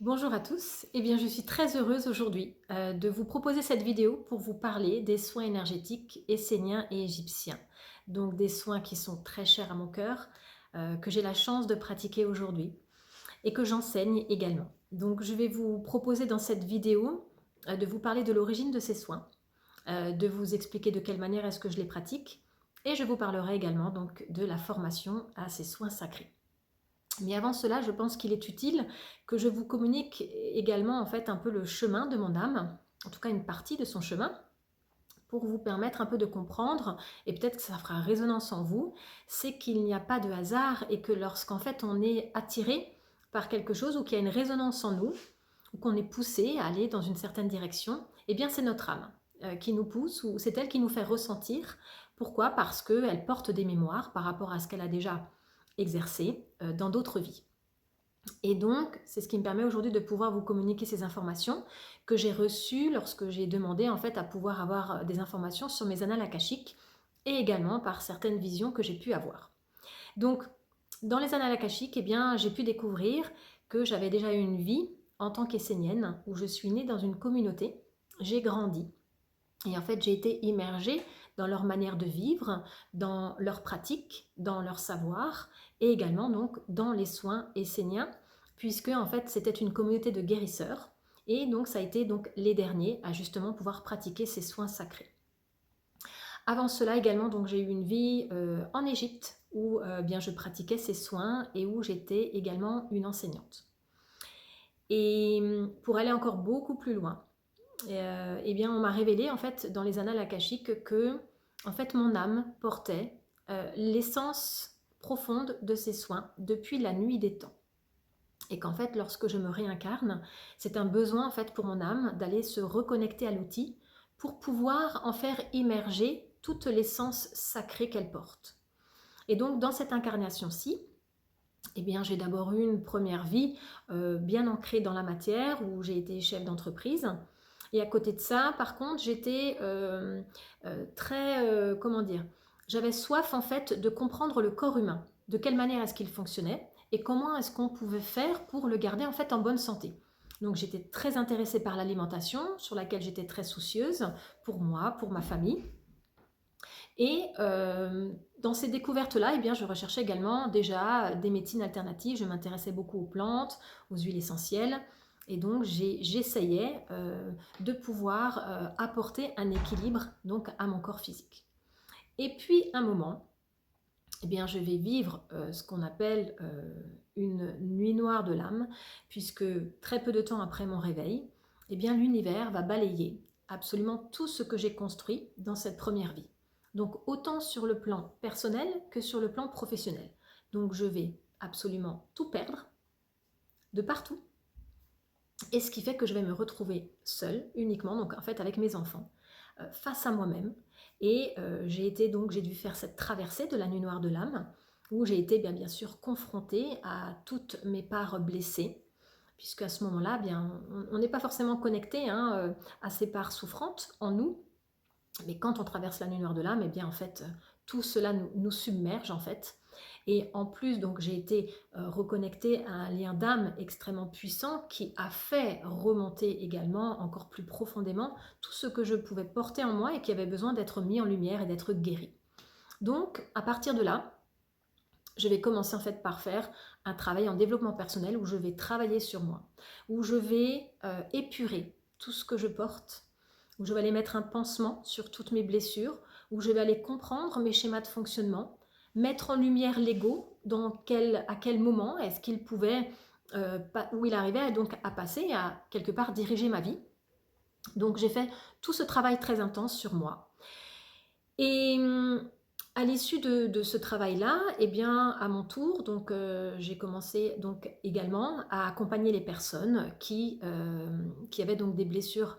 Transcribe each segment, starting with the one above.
Bonjour à tous, je suis très heureuse aujourd'hui de vous proposer cette vidéo pour vous parler des soins énergétiques esséniens et égyptiens. Donc des soins qui sont très chers à mon cœur, que j'ai la chance de pratiquer aujourd'hui et que j'enseigne également. Donc je vais vous proposer dans cette vidéo de vous parler de l'origine de ces soins, de vous expliquer de quelle manière est-ce que je les pratique et je vous parlerai également donc de la formation à ces soins sacrés. Mais avant cela, je pense qu'il est utile que je vous communique également en fait un peu le chemin de mon âme, en tout cas une partie de son chemin, pour vous permettre un peu de comprendre, et peut-être que ça fera résonance en vous, c'est qu'il n'y a pas de hasard et que lorsqu'en fait on est attiré par quelque chose ou qu'il y a une résonance en nous, ou qu'on est poussé à aller dans une certaine direction, eh bien c'est notre âme qui nous pousse, ou c'est elle qui nous fait ressentir. Pourquoi? Parce qu'elle porte des mémoires par rapport à ce qu'elle a déjà exercé dans d'autres vies. Et donc, c'est ce qui me permet aujourd'hui de pouvoir vous communiquer ces informations que j'ai reçues lorsque j'ai demandé en fait à pouvoir avoir des informations sur mes annales akashiques et également par certaines visions que j'ai pu avoir. Donc, dans les annales akashiques, eh bien, j'ai pu découvrir que j'avais déjà eu une vie en tant qu'essénienne où je suis née dans une communauté, j'ai grandi et en fait j'ai été immergée dans leur manière de vivre, dans leurs pratiques, dans leur savoir et également donc dans les soins esséniens puisque en fait c'était une communauté de guérisseurs et donc ça a été donc les derniers à justement pouvoir pratiquer ces soins sacrés. Avant cela également, donc j'ai eu une vie en Égypte où bien je pratiquais ces soins et où j'étais également une enseignante. Et pour aller encore beaucoup plus loin, eh bien on m'a révélé en fait dans les annales akashiques que en fait mon âme portait l'essence profonde de ces soins depuis la nuit des temps. Et qu'en fait lorsque je me réincarne, c'est un besoin en fait pour mon âme d'aller se reconnecter à l'outil pour pouvoir en faire immerger toute l'essence sacrée qu'elle porte. Et donc dans cette incarnation-ci, eh bien, j'ai d'abord eu une première vie bien ancrée dans la matière où j'ai été chef d'entreprise. Et à côté de ça, par contre, j'étais très, comment dire, j'avais soif en fait de comprendre le corps humain, de quelle manière est-ce qu'il fonctionnait et comment est-ce qu'on pouvait faire pour le garder en fait en bonne santé. Donc j'étais très intéressée par l'alimentation, sur laquelle j'étais très soucieuse pour moi, pour ma famille. Et dans ces découvertes-là, eh bien, je recherchais également déjà des médecines alternatives. Je m'intéressais beaucoup aux plantes, aux huiles essentielles. Et donc, j'essayais de pouvoir apporter un équilibre donc, à mon corps physique. Et puis, un moment, eh bien, je vais vivre ce qu'on appelle une nuit noire de l'âme, puisque très peu de temps après mon réveil, eh bien, l'univers va balayer absolument tout ce que j'ai construit dans cette première vie. Donc, autant sur le plan personnel que sur le plan professionnel. Donc, je vais absolument tout perdre de partout. Et ce qui fait que je vais me retrouver seule, uniquement, donc en fait avec mes enfants, face à moi-même. Et j'ai dû faire cette traversée de la nuit noire de l'âme, où j'ai été bien sûr confrontée à toutes mes parts blessées, puisque à ce moment-là, bien, on n'est pas forcément connecté à ces parts souffrantes en nous, mais quand on traverse la nuit noire de l'âme, eh bien en fait, tout cela nous submerge en fait. Et en plus, donc j'ai été reconnectée à un lien d'âme extrêmement puissant qui a fait remonter également encore plus profondément tout ce que je pouvais porter en moi et qui avait besoin d'être mis en lumière et d'être guéri. Donc, à partir de là, je vais commencer en fait par faire un travail en développement personnel où je vais travailler sur moi, où je vais épurer tout ce que je porte, où je vais aller mettre un pansement sur toutes mes blessures, où je vais aller comprendre mes schémas de fonctionnement, mettre en lumière l'ego, à quel moment est-ce qu'il pouvait, où il arrivait donc à passer, à quelque part diriger ma vie. Donc j'ai fait tout ce travail très intense sur moi. Et à l'issue de ce travail-là, eh bien, à mon tour, donc, j'ai commencé donc également à accompagner les personnes qui avaient donc des blessures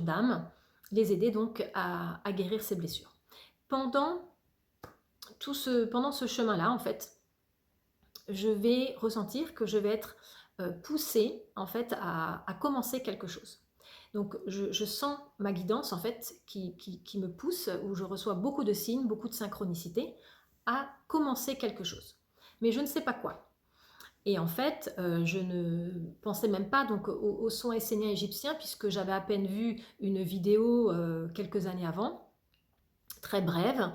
d'âme, les aider donc à guérir ces blessures. Pendant pendant ce chemin-là, en fait, je vais ressentir que je vais être poussée en fait à commencer quelque chose. Donc je sens ma guidance en fait qui me pousse, où je reçois beaucoup de signes, beaucoup de synchronicité, à commencer quelque chose. Mais je ne sais pas quoi. Et en fait, je ne pensais même pas donc aux soins esséniens égyptiens puisque j'avais à peine vu une vidéo, quelques années avant, très brève,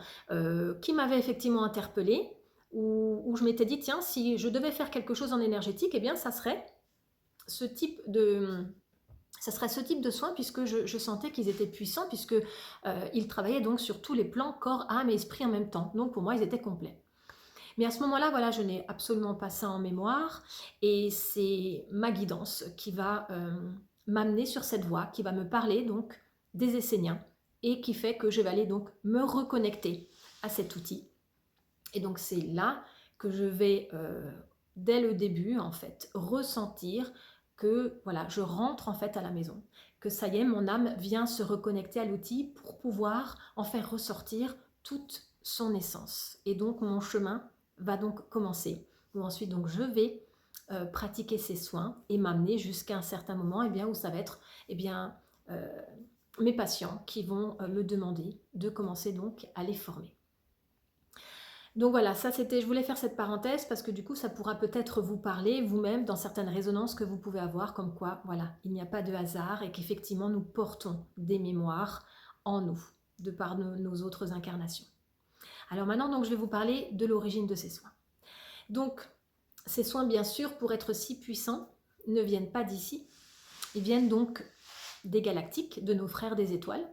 qui m'avait effectivement interpellée, où je m'étais dit: «Tiens, si je devais faire quelque chose en énergétique, eh bien ça serait ce type de, ça serait ce type de soins puisque je sentais qu'ils étaient puissants puisque, ils travaillaient donc sur tous les plans corps, âme et esprit en même temps. Donc pour moi, ils étaient complets. Mais à ce moment-là, voilà, je n'ai absolument pas ça en mémoire et c'est ma guidance qui va, m'amener sur cette voie, qui va me parler donc des Esséniens et qui fait que je vais aller donc me reconnecter à cet outil. Et donc c'est là que je vais, dès le début en fait, ressentir que voilà, je rentre en fait à la maison, que ça y est, mon âme vient se reconnecter à l'outil pour pouvoir en faire ressortir toute son essence. Et donc mon chemin va donc commencer. Où ensuite donc je vais pratiquer ces soins et m'amener jusqu'à un certain moment eh bien, où ça va être eh bien, euh, mes patients qui vont me demander de commencer donc à les former. Donc voilà, ça c'était, je voulais faire cette parenthèse parce que du coup ça pourra peut-être vous parler vous-même dans certaines résonances que vous pouvez avoir, comme quoi voilà, il n'y a pas de hasard et qu'effectivement nous portons des mémoires en nous, de par nos autres incarnations. Alors maintenant donc je vais vous parler de l'origine de ces soins. Donc ces soins bien sûr pour être si puissants ne viennent pas d'ici, ils viennent donc des galactiques, de nos frères des étoiles.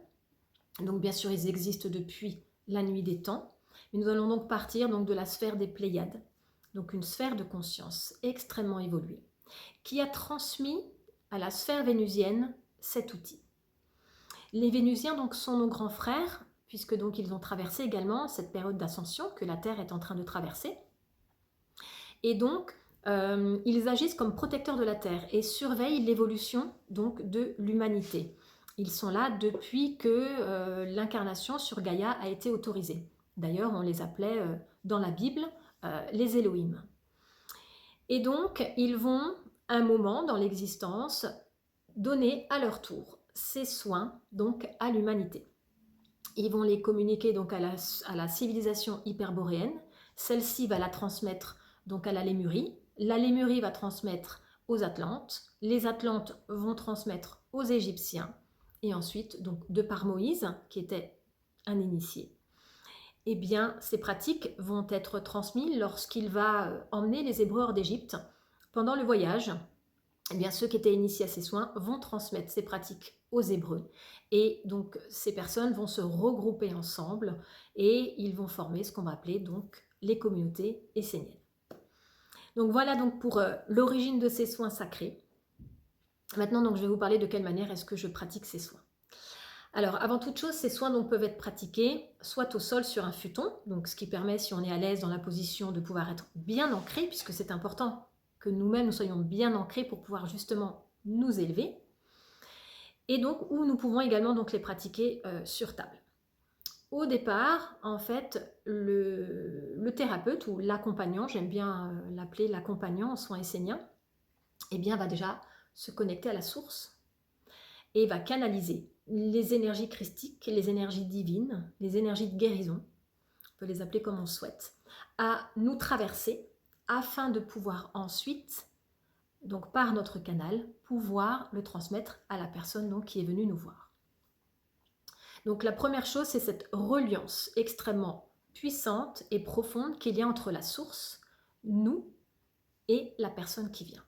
Donc bien sûr ils existent depuis la nuit des temps. Mais nous allons donc partir donc, de la sphère des Pléiades, donc une sphère de conscience extrêmement évoluée, qui a transmis à la sphère vénusienne cet outil. Les Vénusiens donc sont nos grands frères, puisque donc ils ont traversé également cette période d'ascension que la Terre est en train de traverser. Et donc, ils agissent comme protecteurs de la Terre et surveillent l'évolution donc de l'humanité. Ils sont là depuis que l'incarnation sur Gaïa a été autorisée. D'ailleurs, on les appelait dans la Bible les Elohim. Et donc, ils vont, un moment dans l'existence, donner à leur tour ces soins donc à l'humanité. Ils vont les communiquer donc à la civilisation hyperboréenne. Celle-ci va la transmettre donc à la Lémurie. La Lémurie va transmettre aux Atlantes. Les Atlantes vont transmettre aux Égyptiens. Et ensuite, donc de par Moïse, qui était un initié, eh bien, ces pratiques vont être transmises lorsqu'il va emmener les Hébreux hors d'Égypte. Pendant le voyage, eh bien, ceux qui étaient initiés à ces soins vont transmettre ces pratiques aux Hébreux. Et donc, ces personnes vont se regrouper ensemble et ils vont former ce qu'on va appeler donc les communautés esséniennes. Donc voilà donc pour l'origine de ces soins sacrés. Maintenant, donc, je vais vous parler de quelle manière est-ce que je pratique ces soins. Alors, avant toute chose, ces soins donc, peuvent être pratiqués soit au sol sur un futon, donc ce qui permet, si on est à l'aise dans la position, de pouvoir être bien ancré, puisque c'est important que nous-mêmes nous soyons bien ancrés pour pouvoir justement nous élever. Et donc, où nous pouvons également donc, les pratiquer sur table. Au départ, en fait, le thérapeute ou l'accompagnant, j'aime bien l'appeler l'accompagnant en soins esséniens, eh bien, va déjà se connecter à la source et va canaliser les énergies christiques, les énergies divines, les énergies de guérison, on peut les appeler comme on souhaite, à nous traverser afin de pouvoir ensuite, donc par notre canal, pouvoir le transmettre à la personne donc, qui est venue nous voir. Donc la première chose, c'est cette reliance extrêmement puissante et profonde qu'il y a entre la source, nous, et la personne qui vient.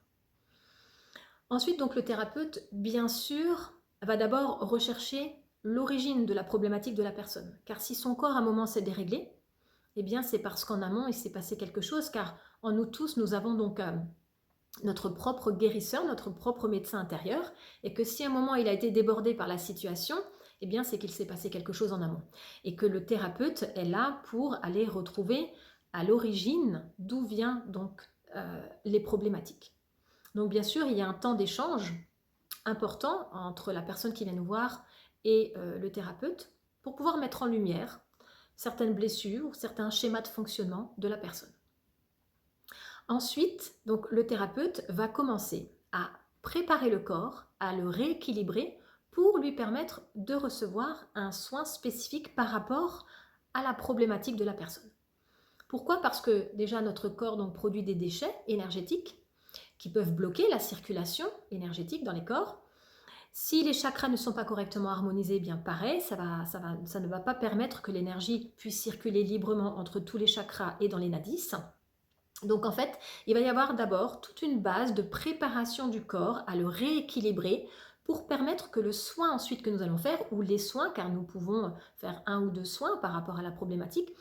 Ensuite, donc le thérapeute, bien sûr, va d'abord rechercher l'origine de la problématique de la personne. Car si son corps à un moment s'est déréglé, eh bien c'est parce qu'en amont il s'est passé quelque chose, car en nous tous nous avons donc notre propre guérisseur, notre propre médecin intérieur, et que si à un moment il a été débordé par la situation, eh bien c'est qu'il s'est passé quelque chose en amont. Et que le thérapeute est là pour aller retrouver à l'origine d'où viennent donc les problématiques. Donc bien sûr, il y a un temps d'échange important entre la personne qui vient nous voir et le thérapeute pour pouvoir mettre en lumière certaines blessures, certains schémas de fonctionnement de la personne. Ensuite, donc, le thérapeute va commencer à préparer le corps, à le rééquilibrer pour lui permettre de recevoir un soin spécifique par rapport à la problématique de la personne. Pourquoi? Parce que déjà notre corps donc, produit des déchets énergétiques qui peuvent bloquer la circulation énergétique dans les corps. Si les chakras ne sont pas correctement harmonisés, eh bien pareil, ça ne va pas permettre que l'énergie puisse circuler librement entre tous les chakras et dans les nadis. Donc en fait, il va y avoir d'abord toute une base de préparation du corps à le rééquilibrer pour permettre que le soin ensuite que nous allons faire, ou les soins, car nous pouvons faire 1 ou 2 soins par rapport à la problématique,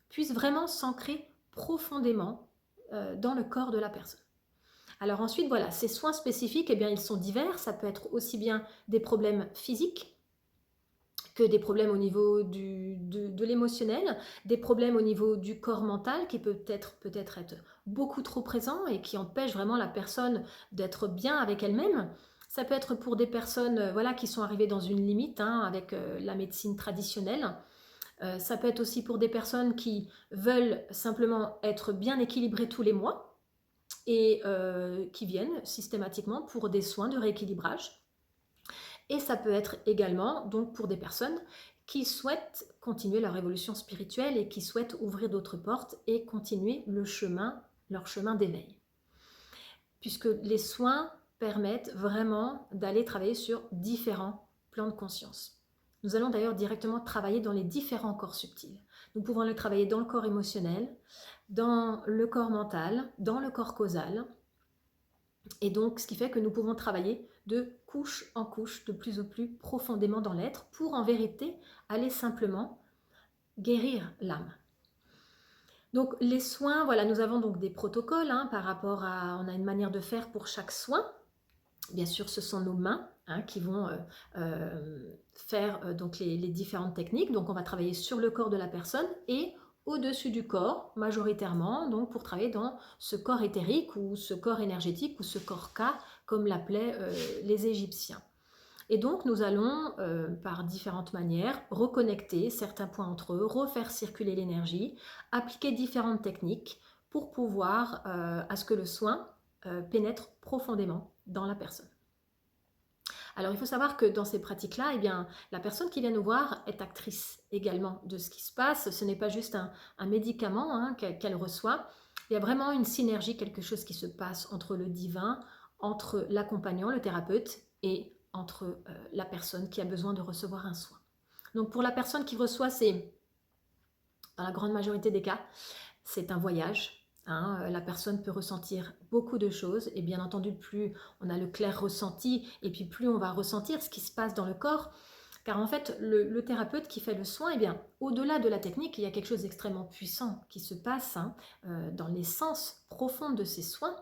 puissent vraiment s'ancrer profondément dans le corps de la personne. Alors ensuite, voilà, ces soins spécifiques, eh bien, ils sont divers. Ça peut être aussi bien des problèmes physiques que des problèmes au niveau de l'émotionnel, des problèmes au niveau du corps mental qui peut-être être beaucoup trop présent et qui empêche vraiment la personne d'être bien avec elle-même. Ça peut être pour des personnes voilà, qui sont arrivées dans une limite avec la médecine traditionnelle. Ça peut être aussi pour des personnes qui veulent simplement être bien équilibrées tous les mois et qui viennent systématiquement pour des soins de rééquilibrage. Et ça peut être également donc pour des personnes qui souhaitent continuer leur évolution spirituelle et qui souhaitent ouvrir d'autres portes et continuer leur chemin d'éveil. Puisque les soins permettent vraiment d'aller travailler sur différents plans de conscience. Nous allons d'ailleurs directement travailler dans les différents corps subtils. Nous pouvons le travailler dans le corps émotionnel, dans le corps mental, dans le corps causal. Et donc, ce qui fait que nous pouvons travailler de couche en couche, de plus en plus profondément dans l'être, pour en vérité aller simplement guérir l'âme. Donc les soins, voilà, nous avons donc des protocoles par rapport à, on a une manière de faire pour chaque soin. Bien sûr, ce sont nos mains qui vont faire donc les différentes techniques. Donc on va travailler sur le corps de la personne et au-dessus du corps, majoritairement, donc pour travailler dans ce corps éthérique ou ce corps énergétique ou ce corps K, comme l'appelaient les Égyptiens. Et donc nous allons, par différentes manières, reconnecter certains points entre eux, refaire circuler l'énergie, appliquer différentes techniques pour pouvoir à ce que le soin pénètre profondément dans la personne. Alors il faut savoir que dans ces pratiques-là, eh bien, la personne qui vient nous voir est actrice également de ce qui se passe. Ce n'est pas juste un médicament qu'elle reçoit. Il y a vraiment une synergie, quelque chose qui se passe entre le divin, entre l'accompagnant, le thérapeute, et entre la personne qui a besoin de recevoir un soin. Donc pour la personne qui reçoit, c'est, dans la grande majorité des cas, c'est un voyage. La personne peut ressentir beaucoup de choses et bien entendu plus on a le clair ressenti et puis plus on va ressentir ce qui se passe dans le corps, car en fait le thérapeute qui fait le soin, eh bien au-delà de la technique, il y a quelque chose d'extrêmement puissant qui se passe dans l'essence profonde de ces soins,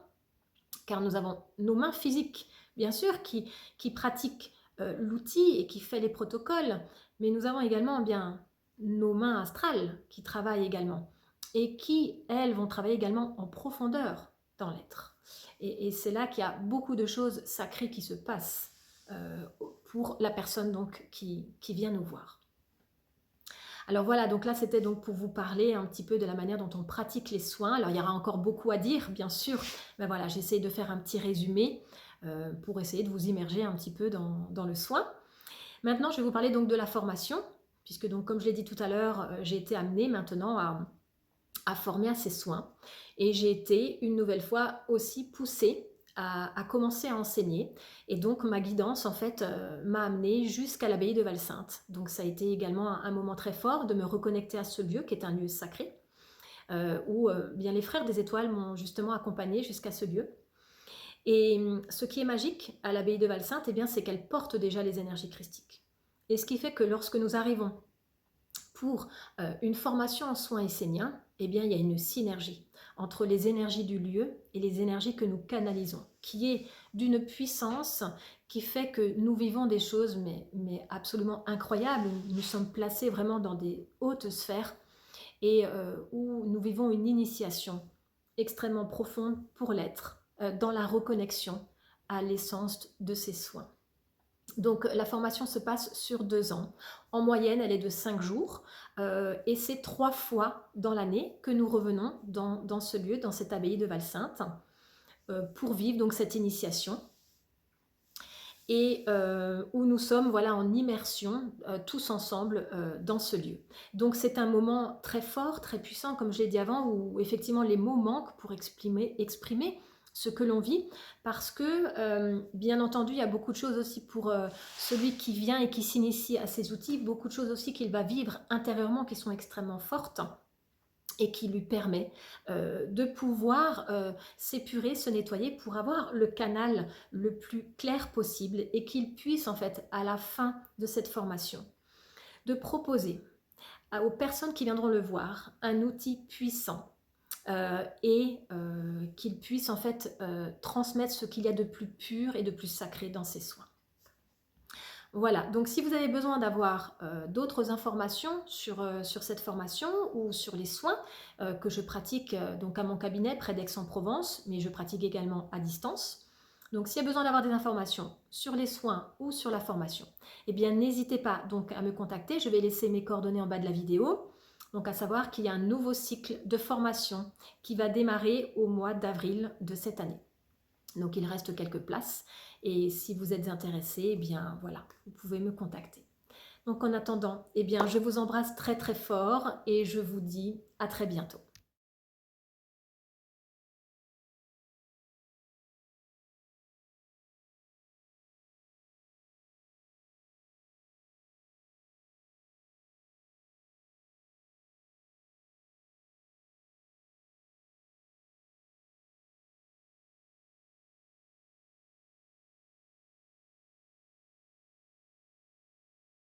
car nous avons nos mains physiques bien sûr qui pratiquent l'outil et qui fait les protocoles, mais nous avons également bien nos mains astrales qui travaillent également et qui, elles, vont travailler également en profondeur dans l'être. Et c'est là qu'il y a beaucoup de choses sacrées qui se passent pour la personne donc, qui vient nous voir. Alors voilà, donc là c'était donc pour vous parler un petit peu de la manière dont on pratique les soins. Alors il y aura encore beaucoup à dire, bien sûr, mais voilà, j'essaie de faire un petit résumé pour essayer de vous immerger un petit peu dans le soin. Maintenant, je vais vous parler donc de la formation, puisque donc comme je l'ai dit tout à l'heure, j'ai été amenée maintenant à former à ces soins. Et j'ai été une nouvelle fois aussi poussée à commencer à enseigner. Et donc ma guidance en fait m'a amenée jusqu'à l'abbaye de Val-Sainte. Donc ça a été également un moment très fort de me reconnecter à ce lieu qui est un lieu sacré, où bien les frères des étoiles m'ont justement accompagnée jusqu'à ce lieu. Et ce qui est magique à l'abbaye de Val-Sainte, eh bien, c'est qu'elle porte déjà les énergies christiques. Et ce qui fait que lorsque nous arrivons pour une formation en soins esséniens, eh bien, il y a une synergie entre les énergies du lieu et les énergies que nous canalisons, qui est d'une puissance qui fait que nous vivons des choses mais absolument incroyables. Nous sommes placés vraiment dans des hautes sphères et où nous vivons une initiation extrêmement profonde pour l'être, dans la reconnexion à l'essence de ces soins. Donc la formation se passe sur 2 ans. En moyenne, elle est de 5 jours et c'est 3 fois dans l'année que nous revenons dans ce lieu, dans cette abbaye de Val-Sainte, pour vivre donc cette initiation et où nous sommes voilà, en immersion tous ensemble dans ce lieu. Donc c'est un moment très fort, très puissant, comme je l'ai dit avant, où effectivement les mots manquent pour exprimer ce que l'on vit, parce que, bien entendu, il y a beaucoup de choses aussi pour celui qui vient et qui s'initie à ces outils, beaucoup de choses aussi qu'il va vivre intérieurement qui sont extrêmement fortes et qui lui permet de pouvoir s'épurer, se nettoyer pour avoir le canal le plus clair possible et qu'il puisse en fait à la fin de cette formation de proposer aux personnes qui viendront le voir un outil puissant et qu'il puisse en fait transmettre ce qu'il y a de plus pur et de plus sacré dans ses soins. Voilà, donc si vous avez besoin d'avoir d'autres informations sur cette formation ou sur les soins que je pratique donc à mon cabinet près d'Aix-en-Provence, mais je pratique également à distance. Donc s'il y a besoin d'avoir des informations sur les soins ou sur la formation, eh bien n'hésitez pas donc à me contacter. Je vais laisser mes coordonnées en bas de la vidéo. Donc à savoir qu'il y a un nouveau cycle de formation qui va démarrer au mois d'avril de cette année. Donc il reste quelques places et si vous êtes intéressé, eh bien voilà, vous pouvez me contacter. Donc en attendant, eh bien je vous embrasse très très fort et je vous dis à très bientôt.